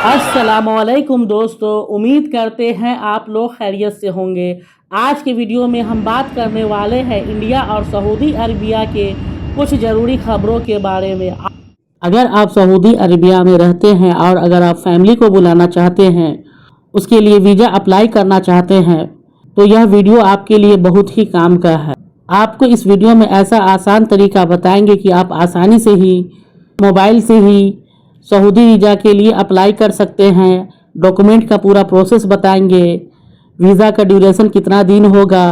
अस्सलामुअलैकुम दोस्तों, उम्मीद करते हैं आप लोग खैरियत से होंगे। आज के वीडियो में हम बात करने वाले हैं इंडिया और सऊदी अरबिया के कुछ ज़रूरी खबरों के बारे में। अगर आप सऊदी अरबिया में रहते हैं और अगर आप फैमिली को बुलाना चाहते हैं, उसके लिए वीज़ा अप्लाई करना चाहते हैं, तो यह वीडियो आपके लिए बहुत ही काम का है। आपको इस वीडियो में ऐसा आसान तरीका बताएंगे कि आप आसानी से ही मोबाइल से ही सऊदी वीज़ा के लिए अप्लाई कर सकते हैं। डॉक्यूमेंट का पूरा प्रोसेस बताएंगे, वीज़ा का ड्यूरेशन कितना दिन होगा,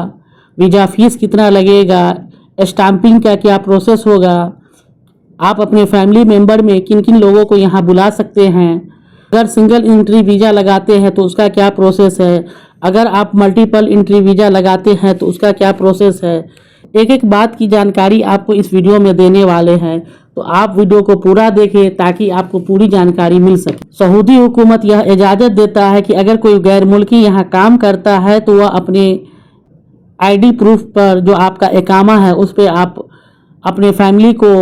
वीज़ा फ़ीस कितना लगेगा, स्टाम्पिंग का क्या प्रोसेस होगा, आप अपने फैमिली मेम्बर में किन किन लोगों को यहाँ बुला सकते हैं, अगर सिंगल एंट्री वीज़ा लगाते हैं तो उसका क्या प्रोसेस है, अगर आप मल्टीपल एंट्री वीज़ा लगाते हैं तो उसका क्या प्रोसेस है। एक एक बात की जानकारी आपको इस वीडियो में देने वाले हैं, तो आप वीडियो को पूरा देखें ताकि आपको पूरी जानकारी मिल सके। सऊदी हुकूमत यह इजाज़त देता है कि अगर कोई गैर मुल्की यहाँ काम करता है तो वह अपने आईडी प्रूफ पर जो आपका इकामा है उस पर आप अपने फैमिली को,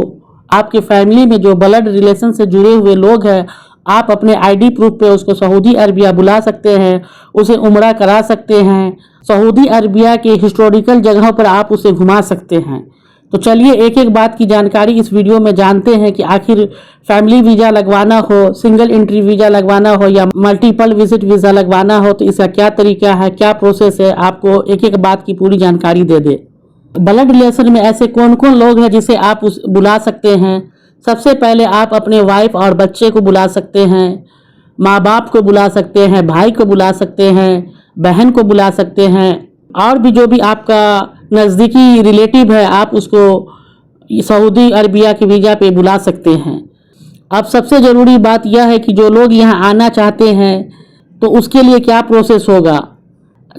आपके फैमिली में जो ब्लड रिलेशन से जुड़े हुए लोग हैं, आप अपने आईडी प्रूफ पे उसको सऊदी अरबिया बुला सकते हैं, उसे उम्रा करा सकते हैं, सऊदी अरबिया के हिस्टोरिकल जगहों पर आप उसे घुमा सकते हैं। तो चलिए एक एक बात की जानकारी इस वीडियो में जानते हैं कि आखिर फैमिली वीज़ा लगवाना हो, सिंगल एंट्री वीज़ा लगवाना हो या मल्टीपल विजिट वीज़ा लगवाना हो तो इसका क्या तरीका है, क्या प्रोसेस है, आपको एक एक बात की पूरी जानकारी दे दे। ब्लड रिलेशन में ऐसे कौन कौन लोग हैं जिसे आप बुला सकते हैं। सबसे पहले आप अपने वाइफ और बच्चे को बुला सकते हैं, माँ बाप को बुला सकते हैं, भाई को बुला सकते हैं, बहन को बुला सकते हैं, और भी जो भी आपका नज़दीकी रिलेटिव है आप उसको सऊदी अरबिया के वीज़ा पे बुला सकते हैं। अब सबसे ज़रूरी बात यह है कि जो लोग यहाँ आना चाहते हैं तो उसके लिए क्या प्रोसेस होगा।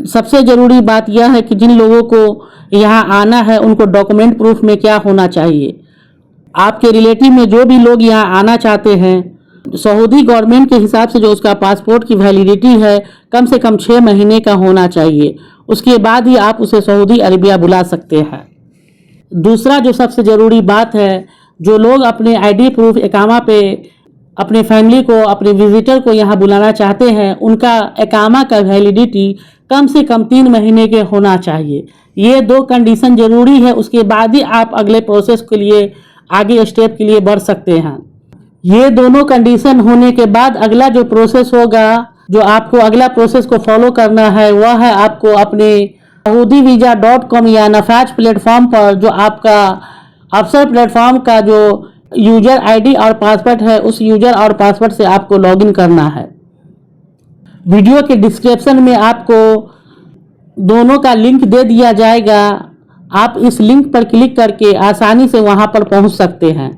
सबसे ज़रूरी बात यह है कि जिन लोगों को यहाँ आना है उनको डॉक्यूमेंट प्रूफ में क्या होना चाहिए। आपके रिलेटिव में जो भी लोग यहाँ आना चाहते हैं, सऊदी गवर्नमेंट के हिसाब से जो उसका पासपोर्ट की वैलिडिटी है कम से कम 6 महीने का होना चाहिए, उसके बाद ही आप उसे सऊदी अरबिया बुला सकते हैं। दूसरा जो सबसे ज़रूरी बात है, जो लोग अपने आईडी प्रूफ इकामा पे अपने फैमिली को, अपने विजिटर को यहाँ बुलाना चाहते हैं, उनका इकामा का वैलिडिटी कम से कम 3 महीने के होना चाहिए। ये 2 कंडीशन ज़रूरी है, उसके बाद ही आप अगले प्रोसेस के लिए, आगे स्टेप के लिए बढ़ सकते हैं। ये दोनों कंडीशन होने के बाद अगला जो प्रोसेस होगा, जो आपको अगला प्रोसेस को फॉलो करना है, वह है आपको अपने SaudiVisa.com या नफाज प्लेटफॉर्म पर जो आपका अफसर प्लेटफॉर्म का जो यूजर आईडी और पासवर्ड है, उस यूजर और पासवर्ड से आपको लॉगिन करना है। वीडियो के डिस्क्रिप्शन में आपको दोनों का लिंक दे दिया जाएगा, आप इस लिंक पर क्लिक करके आसानी से वहां पर पहुंच सकते हैं।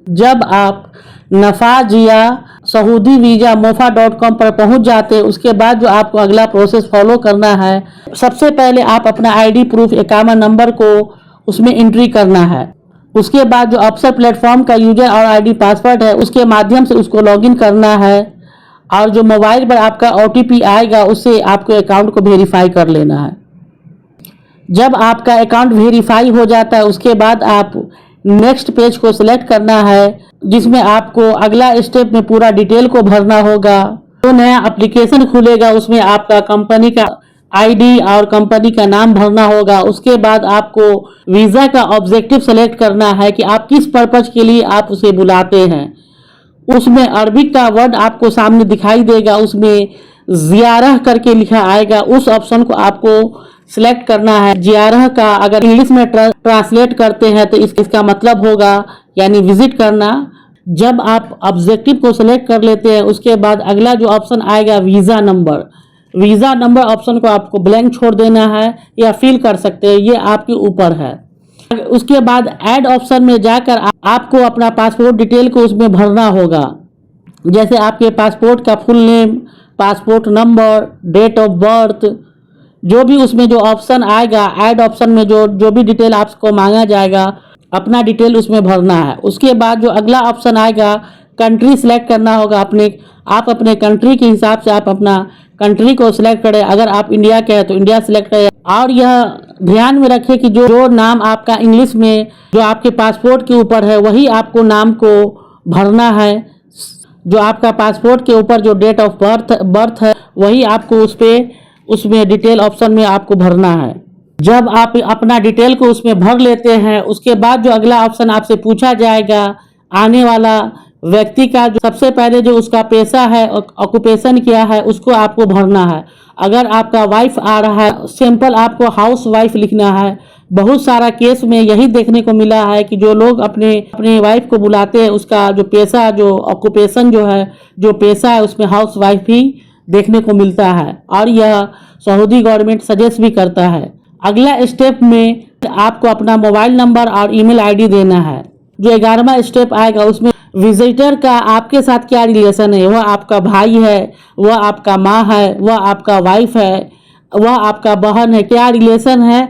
जब आप नफाज या SaudiVisa.com पर पहुंच जाते हैं, उसके बाद जो आपको अगला प्रोसेस फॉलो करना है, सबसे पहले आप अपना आईडी प्रूफ इकामा नंबर को उसमें एंट्री करना है। उसके बाद जो अफसर प्लेटफॉर्म का यूजर और आईडी पासवर्ड है उसके माध्यम से उसको लॉगिन करना है, और जो मोबाइल पर आपका OTP आएगा उससे आपको अकाउंट को वेरीफाई कर लेना है। जब आपका अकाउंट वेरीफाई हो जाता है उसके बाद आप नेक्स्ट पेज को सिलेक्ट करना है, जिसमें आपको अगला स्टेप में पूरा डिटेल को भरना होगा। तो नया एप्लीकेशन खुलेगा, उसमें आपका कंपनी का आईडी और कंपनी का नाम भरना होगा। उसके बाद आपको वीज़ा का ऑब्जेक्टिव सेलेक्ट करना है कि आप किस पर्पज के लिए आप उसे बुलाते हैं। उसमें अरबिक का वर्ड आपको सामने दिखाई देगा, उसमें ज़ियारह करके लिखा आएगा, उस ऑप्शन को आपको सिलेक्ट करना है। ज़ियारह का अगर इंग्लिश में ट्रांसलेट करते हैं तो इसका मतलब होगा यानी विजिट करना। जब आप ऑब्जेक्टिव को सिलेक्ट कर लेते हैं उसके बाद अगला जो ऑप्शन आएगा visa number, visa number option को आपको ब्लैंक छोड़ देना है या फिल कर सकते हैं, ये आपके ऊपर है। उसके बाद ऐड ऑप्शन में जाकर आपको अपना पासपोर्ट डिटेल को उसमें भरना होगा, जैसे आपके पासपोर्ट का full name, passport number, date of birth, जो भी उसमें जो ऑप्शन आएगा ऐड ऑप्शन में जो भी डिटेल आपको मांगा जाएगा, अपना डिटेल उसमें भरना है। उसके बाद जो अगला ऑप्शन आएगा कंट्री सिलेक्ट करना होगा। आप अपने कंट्री के हिसाब से आप अपना कंट्री को सिलेक्ट करें। अगर आप इंडिया के हैं तो इंडिया सिलेक्ट करें, और यह ध्यान में रखें कि जो नाम आपका इंग्लिश में जो आपके पासपोर्ट के ऊपर है वही आपको नाम को भरना है। जो आपका पासपोर्ट के ऊपर जो डेट ऑफ बर्थ है वही आपको उसमें डिटेल ऑप्शन में आपको भरना है। जब आप अपना डिटेल को उसमें भर लेते हैं, उसके बाद जो अगला ऑप्शन आपसे पूछा जाएगा आने वाला व्यक्ति का, जो सबसे पहले जो उसका पेशा है, ऑक्यूपेशन क्या है, उसको आपको भरना है। अगर आपका वाइफ आ रहा है, सिंपल आपको हाउस वाइफ लिखना है। बहुत सारा केस में यही देखने को मिला है कि जो लोग अपने वाइफ को बुलाते हैं, उसका जो पेशा, जो ऑक्यूपेशन जो है, जो पेशा है, उसमें हाउस वाइफ ही देखने को मिलता है, और यह सऊदी गवर्नमेंट सजेस्ट भी करता है। अगला स्टेप में आपको अपना मोबाइल नंबर और ईमेल आईडी देना है। जो 11वां स्टेप आएगा उसमें विजिटर का आपके साथ क्या रिलेशन है, वह आपका भाई है, वह आपका माँ है, वह आपका वाइफ है, वह आपका बहन है, क्या रिलेशन है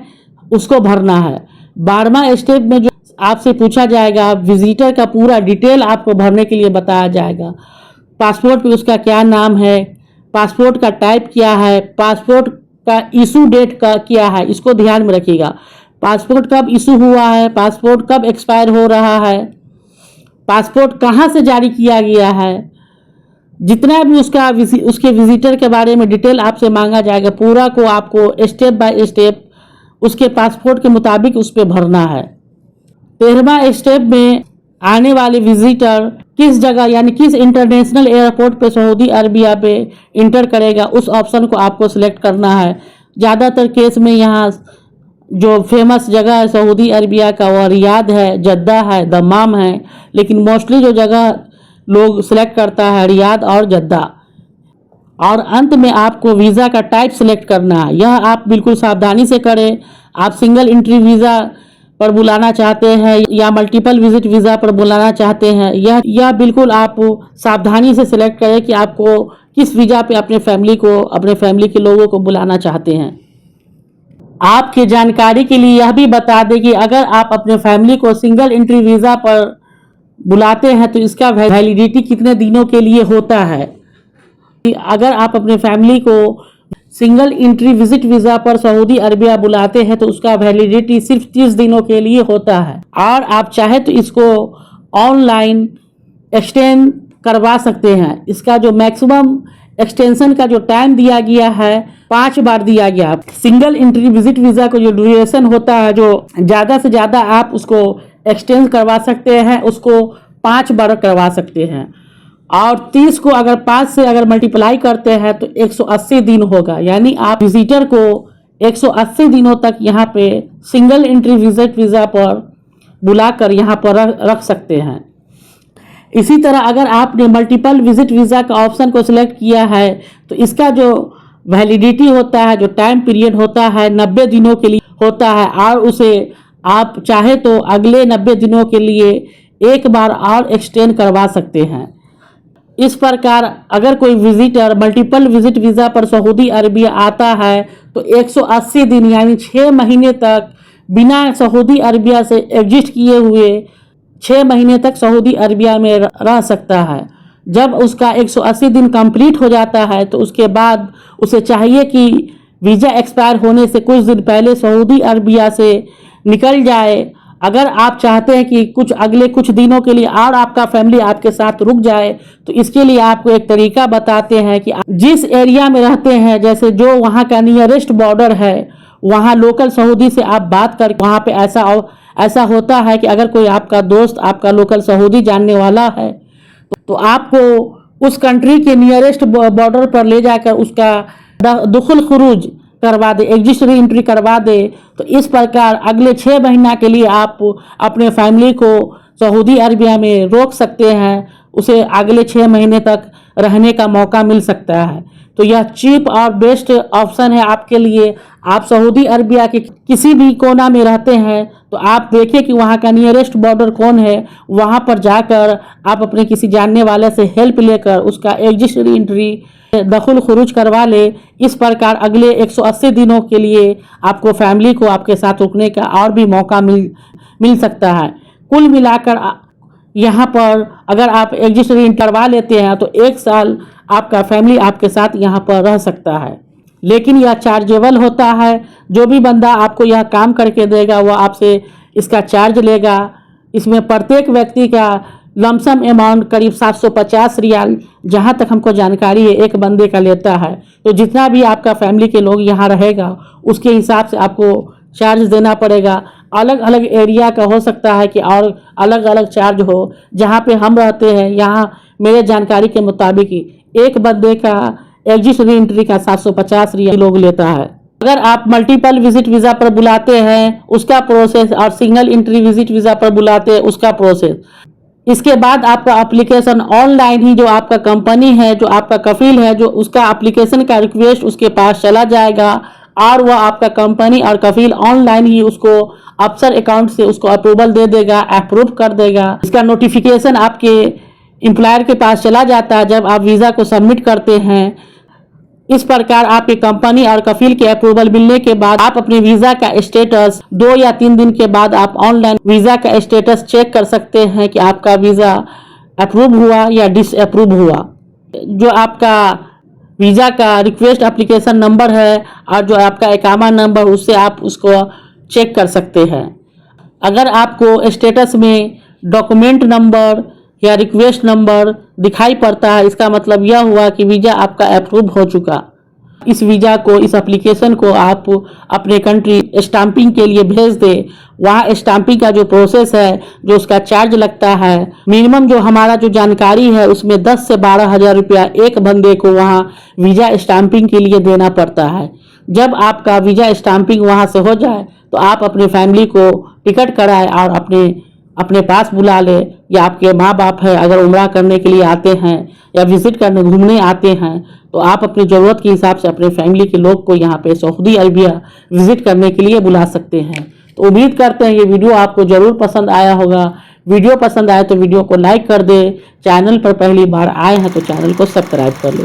उसको भरना है। 12वां स्टेप में जो आपसे पूछा जाएगा, विजिटर का पूरा डिटेल आपको भरने के लिए बताया जाएगा। पासपोर्ट पे उसका क्या नाम है, पासपोर्ट का टाइप क्या है, पासपोर्ट का इशू डेट का क्या है, इसको ध्यान में रखिएगा। पासपोर्ट कब इशू हुआ है, पासपोर्ट कब एक्सपायर हो रहा है, पासपोर्ट कहाँ से जारी किया गया है, जितना भी उसके विजिटर के बारे में डिटेल आपसे मांगा जाएगा, पूरा को आपको स्टेप बाय स्टेप उसके पासपोर्ट के मुताबिक उस पर भरना है। 13वां स्टेप में आने वाले विजिटर किस जगह यानी किस इंटरनेशनल एयरपोर्ट पे सऊदी अरबिया पे इंटर करेगा, उस ऑप्शन को आपको सिलेक्ट करना है। ज़्यादातर केस में यहाँ जो फेमस जगह है सऊदी अरबिया का वह रियाद है, जद्दा है, दमाम है, लेकिन मोस्टली जो जगह लोग सिलेक्ट करता है रियाद और जद्दा। और अंत में आपको वीज़ा का टाइप सिलेक्ट करना है। यह आप बिल्कुल सावधानी से करें। आप सिंगल एंट्री वीज़ा पर बुलाना चाहते हैं या मल्टीपल विजिट वीज़ा पर बुलाना चाहते हैं, यह बिल्कुल आप सावधानी से सिलेक्ट करें कि आपको किस वीज़ा पे अपने फैमिली के लोगों को बुलाना चाहते हैं। आपकी जानकारी के लिए यह भी बता दें कि अगर आप अपने फैमिली को सिंगल एंट्री वीज़ा पर बुलाते हैं तो इसका वैलिडिटी कितने दिनों के लिए होता है। अगर आप अपने फैमिली को सिंगल एंट्री विजिट वीज़ा पर सऊदी अरबिया बुलाते हैं तो उसका वैलिडिटी सिर्फ 30 दिनों के लिए होता है, और आप चाहे तो इसको ऑनलाइन एक्सटेंड करवा सकते हैं। इसका जो मैक्सिमम एक्सटेंशन का जो टाइम दिया गया है 5 बार दिया गया। सिंगल एंट्री विजिट वीज़ा को जो ड्यूरेशन होता है, जो ज़्यादा से ज़्यादा आप उसको एक्सटेंड करवा सकते हैं, उसको 5 बार करवा सकते हैं। और 30 को अगर 5 से अगर मल्टीप्लाई करते हैं तो 180 दिन होगा, यानी आप विजिटर को 180 दिनों तक यहाँ पे सिंगल एंट्री विजिट वीज़ा पर बुलाकर यहाँ पर रख सकते हैं। इसी तरह अगर आपने मल्टीपल विजिट वीज़ा का ऑप्शन को सिलेक्ट किया है तो इसका जो वैलिडिटी होता है, जो टाइम पीरियड होता है 90 दिनों के लिए होता है, और उसे आप चाहे तो अगले 90 दिनों के लिए एक बार और एक्सटेंड करवा सकते हैं। इस प्रकार अगर कोई विजिटर मल्टीपल विजिट वीज़ा पर सऊदी अरबिया आता है तो 180 दिन यानी 6 महीने तक बिना सऊदी अरबिया से एग्जिस्ट किए हुए 6 महीने तक सऊदी अरबिया में रह सकता है। जब उसका 180 दिन कंप्लीट हो जाता है तो उसके बाद उसे चाहिए कि वीज़ा एक्सपायर होने से कुछ दिन पहले सऊदी अरबिया से निकल जाए। अगर आप चाहते हैं कि अगले कुछ दिनों के लिए और आपका फैमिली आपके साथ रुक जाए तो इसके लिए आपको एक तरीका बताते हैं कि जिस एरिया में रहते हैं, जैसे जो वहाँ का नियरेस्ट बॉर्डर है, वहाँ लोकल सऊदी से आप बात कर, वहाँ पे ऐसा होता है कि अगर कोई आपका दोस्त आपका लोकल सऊदी जानने वाला है तो आपको उस कंट्री के नियरेस्ट बॉर्डर पर ले जाकर उसका दुखुल खुरूज करवा दे, एग्जिट री एंट्री करवा दे। तो इस प्रकार अगले 6 महीना के लिए आप अपने फैमिली को सऊदी अरबिया में रोक सकते हैं, उसे अगले 6 महीने तक रहने का मौका मिल सकता है। तो यह चीप और बेस्ट ऑप्शन है आपके लिए। आप सऊदी अरबिया के किसी भी कोना में रहते हैं तो आप देखिए कि वहाँ का नियरेस्ट बॉर्डर कौन है, वहाँ पर जाकर आप अपने किसी जानने वाले से हेल्प लेकर उसका एग्जिट री एंट्री दखुल खुरूज करवा ले। इस प्रकार अगले 180 दिनों के लिए आपको फैमिली को आपके साथ रुकने का और भी मौका मिल सकता है। कुल मिलाकर यहाँ पर अगर आप एग्जिट री एंट्री करवा लेते हैं तो 1 साल आपका फैमिली आपके साथ यहाँ पर रह सकता है, लेकिन यह चार्जेबल होता है। जो भी बंदा आपको यह काम करके देगा वह आपसे इसका चार्ज लेगा। इसमें प्रत्येक व्यक्ति का लमसम अमाउंट करीब 750 रियाल, जहाँ तक हमको जानकारी है, एक बंदे का लेता है। तो जितना भी आपका फैमिली के लोग यहाँ रहेगा उसके हिसाब से आपको चार्ज देना पड़ेगा। अलग अलग एरिया का हो सकता है कि और अलग अलग चार्ज हो। जहाँ पे हम रहते हैं यहाँ मेरे जानकारी के मुताबिक एक बंदे का एग्जिट री एंट्री का 750 रियाल लोग लेता है। अगर आप मल्टीपल विजिट वीज़ा पर बुलाते हैं उसका प्रोसेस, और सिंगल एंट्री विजिट वीज़ा पर बुलाते हैं उसका प्रोसेस। इसके बाद आपका एप्लीकेशन ऑनलाइन ही, जो आपका कंपनी है, जो आपका कफील है, जो उसका एप्लीकेशन का रिक्वेस्ट उसके पास चला जाएगा और वह आपका कंपनी और कफील ऑनलाइन ही उसको अफसर अकाउंट से उसको अप्रूवल दे देगा, अप्रूव कर देगा। इसका नोटिफिकेशन आपके एम्प्लॉयर के पास चला जाता है जब आप वीज़ा को सबमिट करते हैं। इस प्रकार आपकी कंपनी और कफील के अप्रूवल मिलने के बाद आप अपने वीज़ा का स्टेटस 2 या 3 दिन के बाद आप ऑनलाइन वीज़ा का स्टेटस चेक कर सकते हैं कि आपका वीज़ा अप्रूव हुआ या डिसअप्रूव हुआ। जो आपका वीज़ा का रिक्वेस्ट एप्लीकेशन नंबर है और जो आपका इकामा नंबर, उससे आप उसको चेक कर सकते हैं। अगर आपको स्टेटस में डॉक्यूमेंट नंबर या रिक्वेस्ट नंबर दिखाई पड़ता है, इसका मतलब यह हुआ कि वीज़ा आपका अप्रूव हो चुका। इस वीज़ा को, इस एप्लीकेशन को आप अपने कंट्री स्टाम्पिंग के लिए भेज दें। वहाँ स्टाम्पिंग का जो प्रोसेस है, जो उसका चार्ज लगता है, मिनिमम जो हमारा जो जानकारी है उसमें 10 से 12 हज़ार रुपया एक बंदे को वहाँ वीज़ा स्टाम्पिंग के लिए देना पड़ता है। जब आपका वीज़ा स्टाम्पिंग वहाँ से हो जाए तो आप अपनी फैमिली को टिकट कराएं और अपने पास बुला ले, या आपके माँ बाप है अगर उम्रा करने के लिए आते हैं या विजिट करने घूमने आते हैं तो आप अपनी ज़रूरत के हिसाब से अपने फैमिली के लोग को यहाँ पे सऊदी अरबिया विजिट करने के लिए बुला सकते हैं। तो उम्मीद करते हैं ये वीडियो आपको ज़रूर पसंद आया होगा। वीडियो पसंद आए तो वीडियो को लाइक कर दे। चैनल पर पहली बार आए हैं तो चैनल को सब्सक्राइब कर ले।